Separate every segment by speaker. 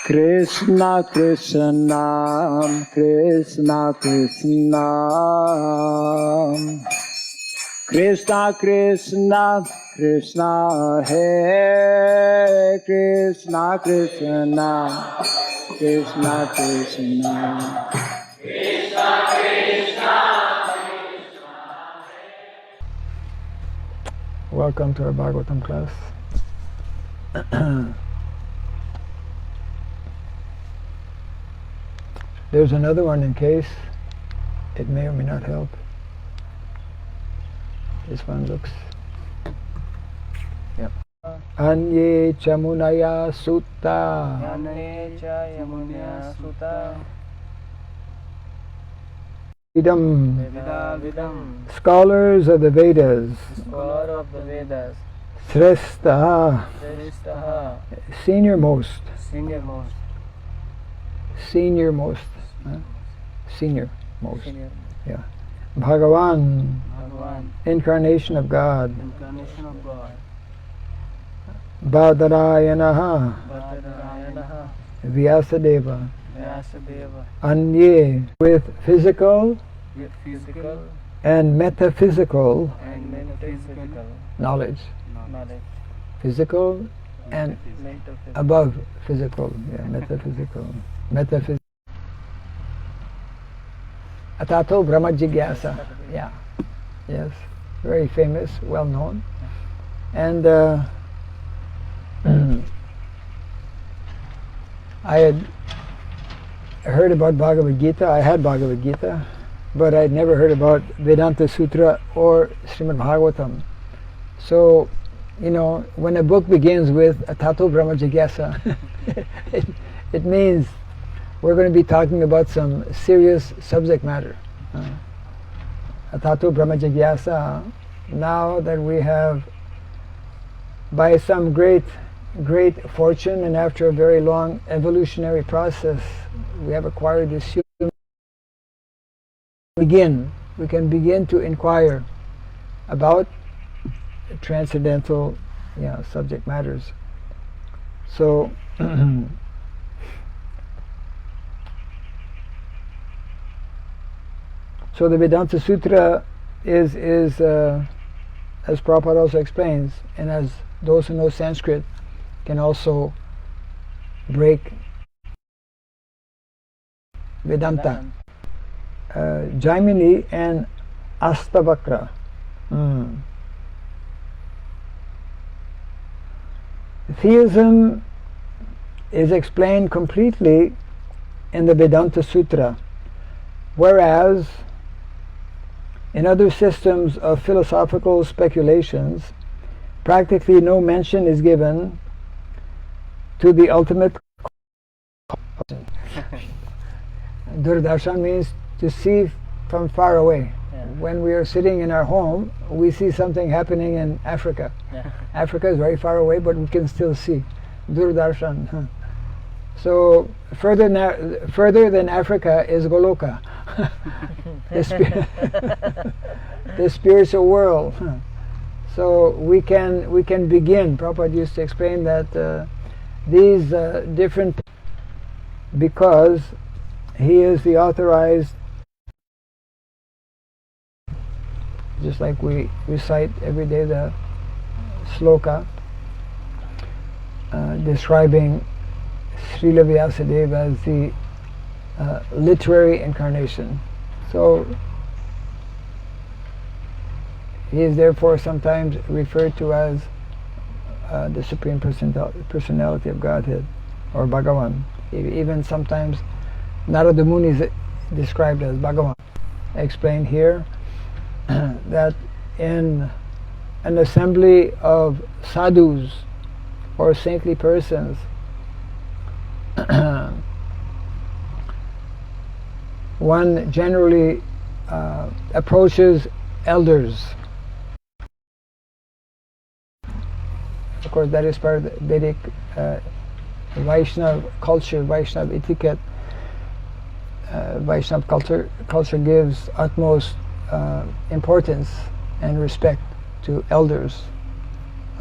Speaker 1: Krishna Krishna Krishna Krishna Krishna Krishna Krishna Hare Krishna Krishna Krishna Krishna Krishna Krishna.
Speaker 2: Welcome to our Bhagavatam class. There's another one in case it may or may not help. This one looks. Yep. Anye Chamunaya Suta.
Speaker 3: Anye Chamunaya Suta.
Speaker 2: Vidam. Scholars of the Vedas.
Speaker 3: Scholar of the Vedas.
Speaker 2: Srestaha. Seniormost.
Speaker 3: Seniormost.
Speaker 2: Seniormost. Seniormost. Yeah. Bhagavan. Incarnation of God.
Speaker 3: Incarnation of God.
Speaker 2: Badarayanaha. Vyasadeva. Anye, with physical and metaphysical knowledge. Physical and above physical. Yeah, metaphysical. Atato Brahma Jigyasa. Yeah. Yes. Very famous, well known. And I had heard about Bhagavad Gita. I had Bhagavad Gita, but I'd never heard about Vedanta Sutra or Srimad Bhagavatam. So, you know, when a book begins with Atato Brahma Jigyasa, it means we're going to be talking about some serious subject matter. Atato Brahma Jigyasa, now that we have, by some great fortune and after a very long evolutionary process, we have acquired this human. We can begin to inquire about transcendental, subject matters. So so the Vedanta Sutra is as Prabhupada also explains, and as those who know Sanskrit can also break Vedanta. Jaimini and Astavakra. Theism is explained completely in the Vedanta Sutra, whereas in other systems of philosophical speculations, practically no mention is given to the ultimate. Durdarshan means to see from far away. Yeah. When we are sitting in our home, we see something happening in Africa. Yeah. Africa is very far away, but we can still see. Durdarshan. So further than Africa is Goloka, the spiritual world. So we can begin. Prabhupada used to explain that these different, because he is the authorized, just like we recite every day the sloka describing Srila Vyasadeva as the literary incarnation. So he is therefore sometimes referred to as the Supreme Personality of Godhead, or Bhagavan. Even sometimes Narada Muni is described as Bhagavan. I explain here that in an assembly of sadhus or saintly persons, one generally approaches elders. Of course, that is part of the Vedic Vaishnava culture, Vaishnava etiquette. Vaishnava culture gives utmost importance and respect to elders.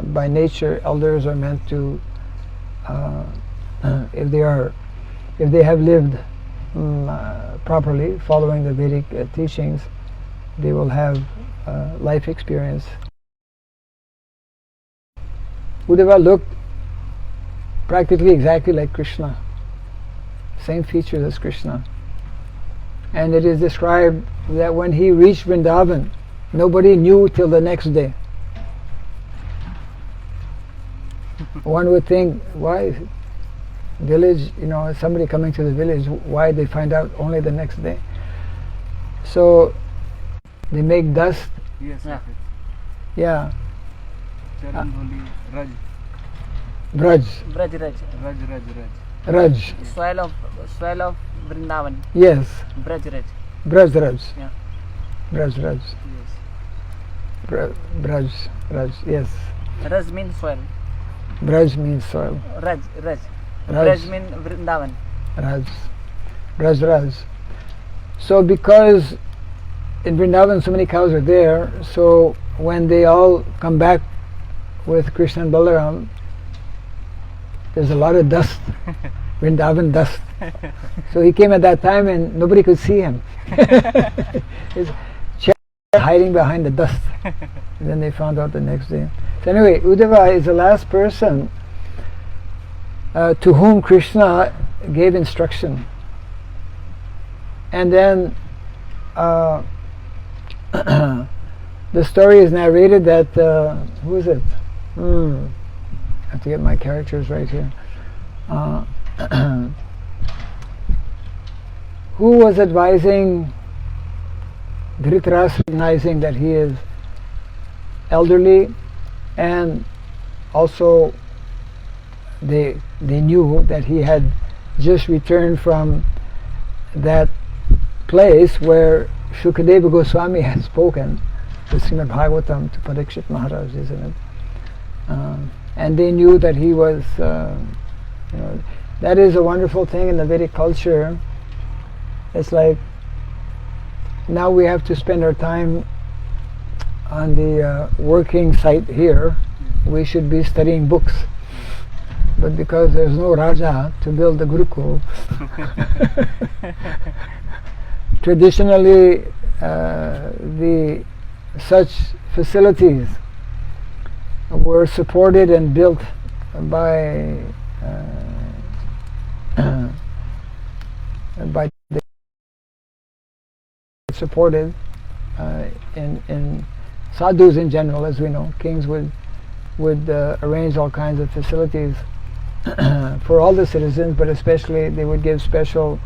Speaker 2: By nature, elders are meant to if they have lived properly, following the Vedic teachings, they will have life experience. Uddhava looked practically exactly like Krishna, same features as Krishna. And it is described that when he reached Vrindavan, nobody knew till the next day. One would think, why village, somebody coming to the village, why they find out only the next day? So they make dust.
Speaker 3: Yes,
Speaker 2: Yeah.
Speaker 3: Raj.
Speaker 2: Braj. Raj.
Speaker 3: Soil of Vrindavan.
Speaker 2: Yes.
Speaker 3: Braj.
Speaker 2: Braj.
Speaker 3: Yeah.
Speaker 2: Braj.
Speaker 3: Yes.
Speaker 2: Braj. Raj. Yes.
Speaker 3: Raj means soil.
Speaker 2: Braj means soil.
Speaker 3: Raj.
Speaker 2: Raj
Speaker 3: means Vrindavan.
Speaker 2: Raj. So because in Vrindavan so many cows are there, so when they all come back with Krishna and Balaram, there's a lot of dust, Vrindavan dust. So he came at that time and nobody could see him. He's hiding behind the dust. And then they found out the next day. So anyway, Uddhava is the last person to whom Krishna gave instruction. And then the story is narrated that, who is it? I have to get my characters right here. Who was advising Dhritarashtra, recognizing that he is elderly, and also they knew that he had just returned from that place where Shukadeva Goswami had spoken the Srimad Bhagavatam to Parikshit Maharaj, isn't it? And they knew that he was, that is a wonderful thing in the Vedic culture. It's like now we have to spend our time on the working site here. We should be studying books. But because there's no Raja to build the Gurukul, traditionally such facilities were supported and built by supported in sadhus in general, as we know. Kings would arrange all kinds of facilities for all the citizens, but especially they would give special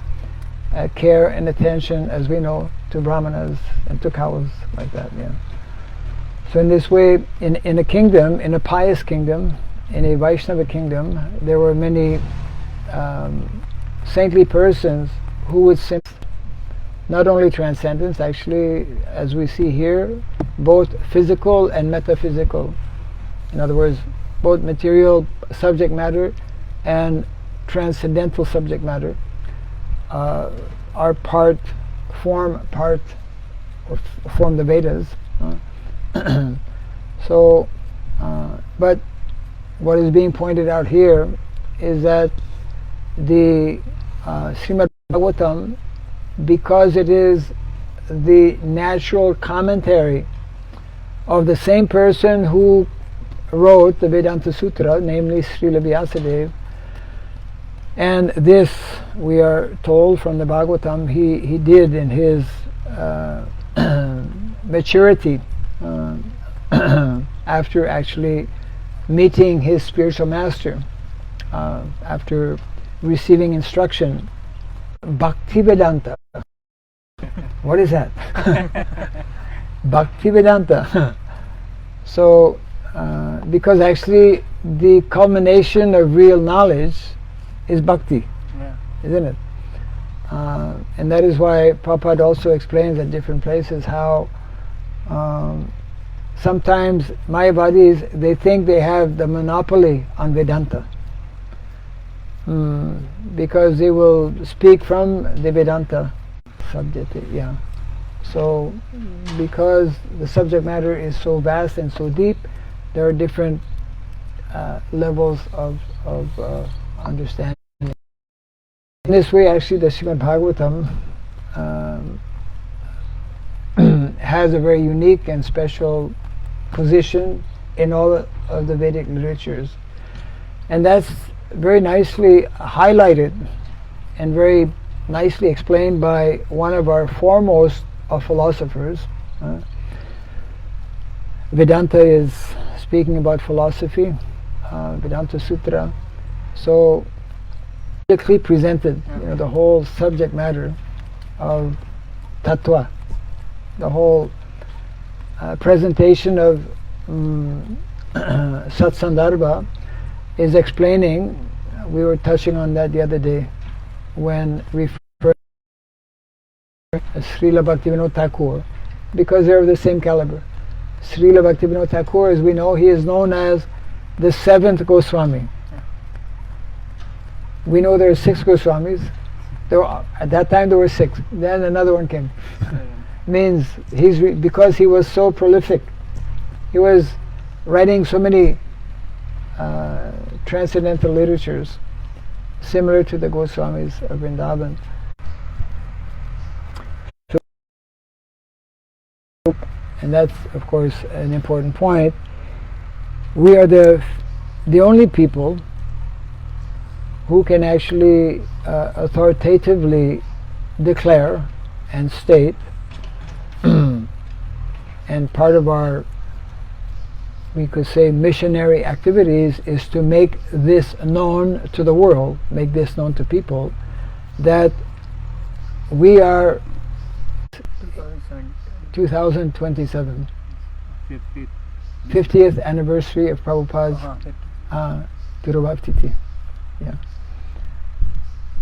Speaker 2: care and attention, as we know, to brahmanas and to cows, like that. Yeah. So in this way, in a kingdom, in a pious kingdom, in a Vaishnava kingdom, there were many saintly persons who would not only transcendence, actually, as we see here, both physical and metaphysical. In other words, both material subject matter and transcendental subject matter form the Vedas. So, but what is being pointed out here is that the Srimad Bhagavatam, because it is the natural commentary of the same person who wrote the Vedanta Sutra, namely Srila Vyasadeva, and this, we are told from the Bhagavatam, he did in his maturity, after actually meeting his spiritual master, after receiving instruction. Bhakti Vedanta. What is that? Bhakti Vedanta. So, because actually the culmination of real knowledge is bhakti, isn't it? And that is why Prabhupada also explains at different places how sometimes Mayavadis, they think they have the monopoly on Vedanta, because they will speak from the Vedanta subject. Yeah. So because the subject matter is so vast and so deep, there are different levels of understanding. In this way, actually, the Srimad Bhagavatam has a very unique and special position in all of the Vedic literatures. And that's very nicely highlighted and very nicely explained by one of our foremost of philosophers. Vedanta is speaking about philosophy, Vedanta Sutra. So clearly presented, the whole subject matter of tattva, the whole presentation of Satsandarbha is explaining. We were touching on that the other day when referring to Srila Bhaktivinoda Thakur, because they're of the same caliber. Srila Bhaktivinoda Thakur, as we know, he is known as the seventh Goswami. We know there are 6 Goswamis. At that time there were 6. Then another one came. Means because he was so prolific. He was writing so many transcendental literatures, similar to the Goswamis of Vrindavan. And that's, of course, an important point. We are the only people who can actually authoritatively declare and state, and part of our, we could say, missionary activities is to make this known to the world, make this known to people, that we are 2027, 50th anniversary of Prabhupada's Tirubhavtiti. Yeah.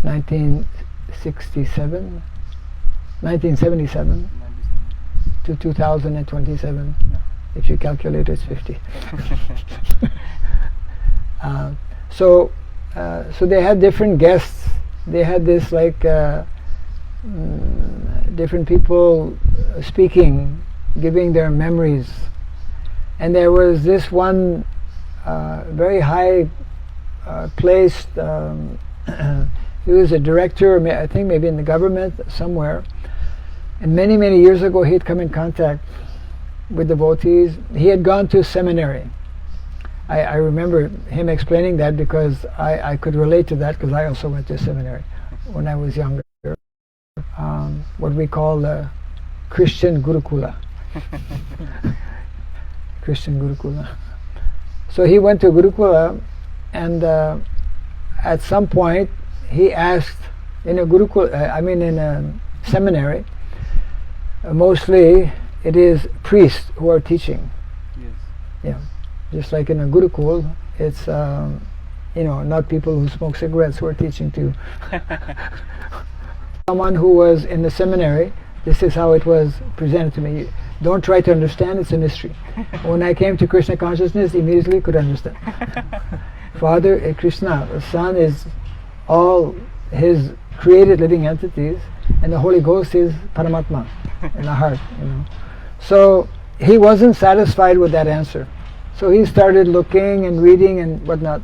Speaker 2: 1977 to 2027. If you calculate, it's 50. So they had different guests. They had this different people speaking, giving their memories, and there was this one very high placed. He was a director, I think maybe in the government somewhere. And many, many years ago, he had come in contact with devotees. He had gone to seminary. I remember him explaining that because I could relate to that, because I also went to seminary when I was younger. What we call Christian Gurukula. Christian Gurukula. So he went to Gurukula, and at some point he asked, in a Gurukula, in a seminary, mostly it is priests who are teaching.
Speaker 3: Yes.
Speaker 2: Yeah. Just like in a Gurukul, it's not people who smoke cigarettes who are teaching too. Someone who was in the seminary, this is how it was presented to me. Don't try to understand, it's a mystery. When I came to Krishna consciousness, immediately could understand. Father is Krishna, the Son is all his created living entities, and the Holy Ghost is Paramatma in the heart. So he wasn't satisfied with that answer. So he started looking and reading and whatnot.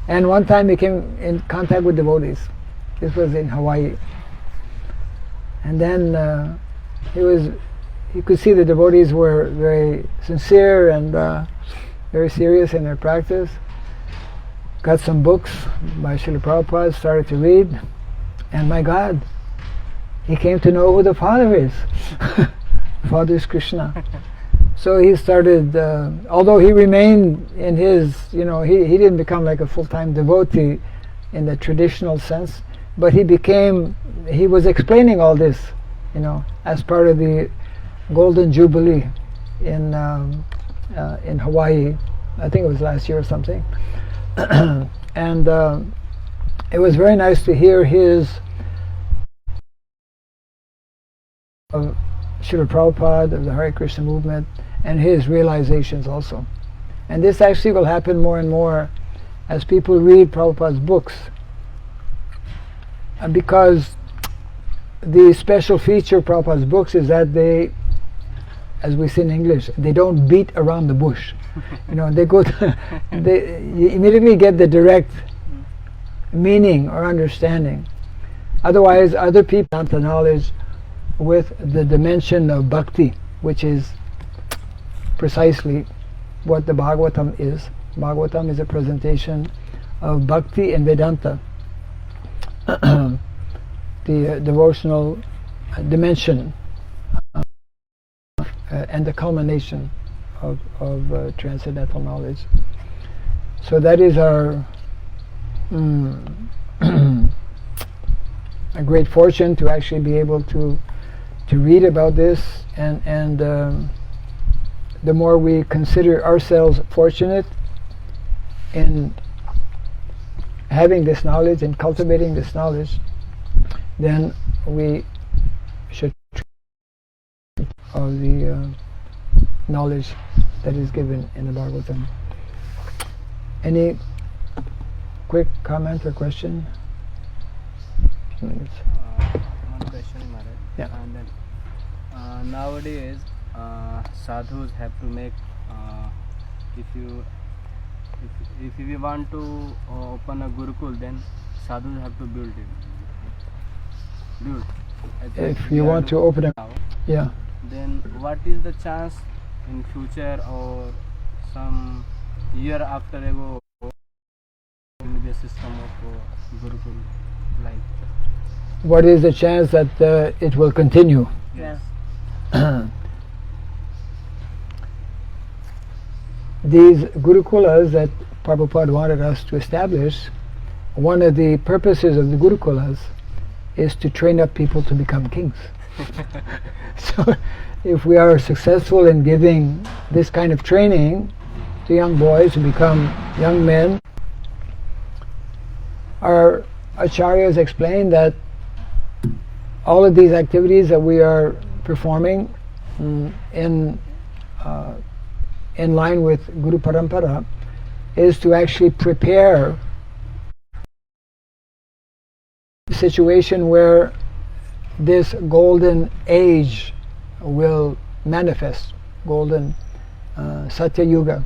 Speaker 2: And one time he came in contact with devotees. This was in Hawaii. And then he could see the devotees were very sincere and very serious in their practice. Got some books by Srila Prabhupada, started to read, and my God, he came to know who the Father is. The Father is Krishna. So he started, although he remained in his, he didn't become like a full-time devotee in the traditional sense, but he was explaining all this, as part of the Golden Jubilee in Hawaii. I think it was last year or something. And it was very nice to hear his of Srila Prabhupada, of the Hare Krishna movement, and his realizations also. And this actually will happen more and more as people read Prabhupada's books, because the special feature of Prabhupada's books is that they, as we say in English, they don't beat around the bush. They go you immediately get the direct meaning or understanding. Otherwise, other people have the knowledge with the dimension of Bhakti, which is precisely what the Bhagavatam is. Bhagavatam is a presentation of Bhakti and Vedanta, the devotional dimension and the culmination of transcendental knowledge. So that is our a great fortune to actually be able to read about this, and the more we consider ourselves fortunate in having this knowledge and cultivating this knowledge, then we should of the knowledge that is given in the Bhagavatam. Any quick comment or question?
Speaker 4: One question, Maharaj.
Speaker 2: Yeah.
Speaker 4: And then nowadays sadhus have to make if we want to open a gurukul, then sadhus have to build.
Speaker 2: If you want to open a
Speaker 4: now,
Speaker 2: yeah.
Speaker 4: then what is the chance in future or some year after ago in the system of gurukul, like
Speaker 2: What is the chance that it will continue?
Speaker 3: Yes.
Speaker 2: These gurukulas that Prabhupada wanted us to establish, one of the purposes of the gurukulas is to train up people to become kings. So if we are successful in giving this kind of training to young boys to become young men, our acharyas explain that all of these activities that we are performing in line with Guru Parampara is to actually prepare a situation where this golden age will manifest, golden Satya Yuga.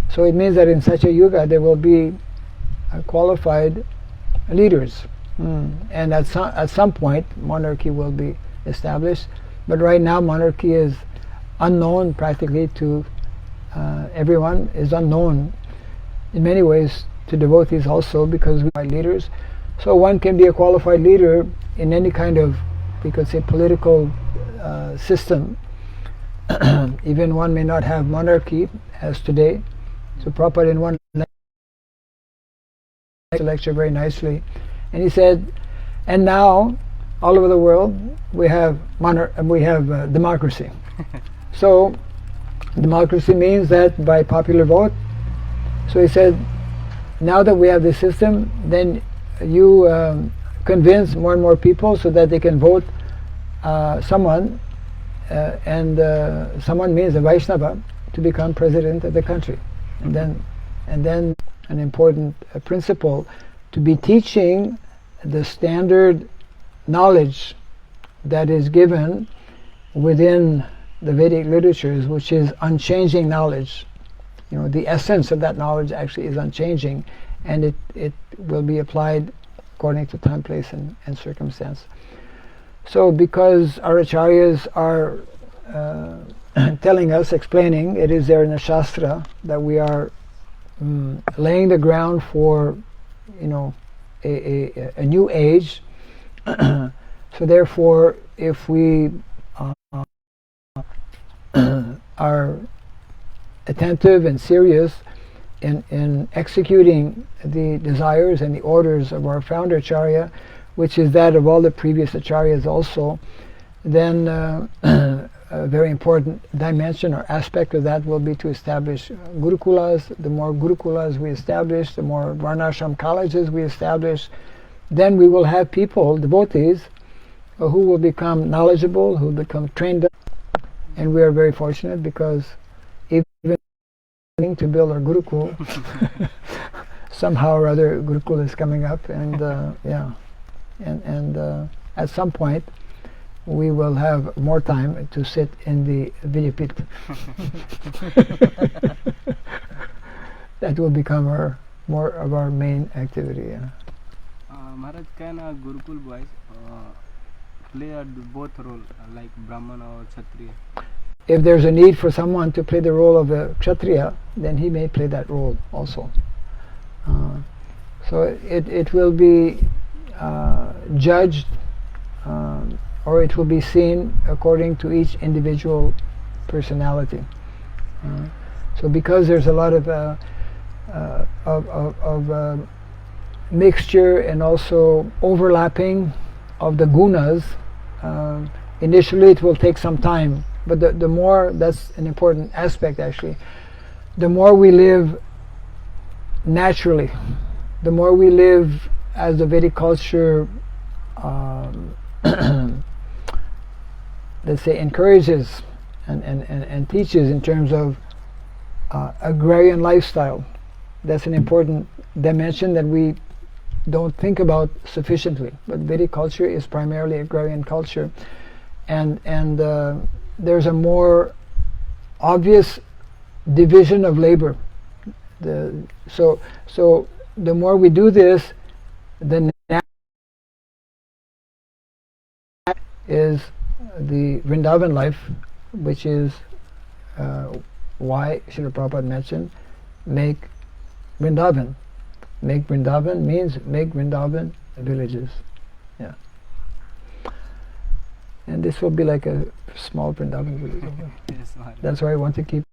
Speaker 2: So it means that in Satya Yuga there will be qualified leaders. And at some point monarchy will be established, but right now monarchy is unknown practically to everyone, is unknown in many ways to devotees also, because we are leaders. So one can be a qualified leader in any kind of, we could say, political system. Even one may not have monarchy as today. So Prabhupada in one lecture very nicely, and he said, and now all over the world we have democracy. So democracy means that by popular vote. So he said, now that we have this system, then you convince more and more people so that they can vote someone, and someone means a Vaishnava, to become president of the country. And then an important principle, to be teaching the standard knowledge that is given within the Vedic literatures, which is unchanging knowledge. You know, the essence of that knowledge actually is unchanging, and it will be applied according to time, place, and circumstance. So because our acharyas are telling us, explaining, it is there in the Shastra that we are laying the ground for, you know, a new age. So therefore, if we are attentive and serious in executing the desires and the orders of our founder Acharya, which is that of all the previous acharyas also, then a very important dimension or aspect of that will be to establish gurukulas. The more gurukulas we establish, the more Varnasrama colleges we establish, then we will have people, devotees, who will become knowledgeable, who will become trained up. And we are very fortunate, because even to build our gurukul, somehow or other gurukul is coming up, and at some point we will have more time to sit in the Vidyapit. That will become more of our main activity.
Speaker 4: Maharaj, can a Gurukul boys play both role like Brahman or Kshatriya?
Speaker 2: If there's a need for someone to play the role of a Kshatriya, then he may play that role also. So it will be judged or it will be seen according to each individual personality. So because there's a lot of mixture and also overlapping of the gunas, initially it will take some time, but the more, that's an important aspect actually, the more we live naturally, the more we live as the Vedic culture let's say encourages and teaches in terms of agrarian lifestyle. That's an important dimension that we don't think about sufficiently, but Vedic culture is primarily agrarian culture, and there's a more obvious division of labor. So the more we do this, the is the Vrindavan life, which is why Srila Prabhupada mentioned make Vrindavan. Make Vrindavan means make Vrindavan villages. Yeah. And this will be like a small Vrindavan village.
Speaker 4: Yes, Maharaj.
Speaker 2: That's why I want to keep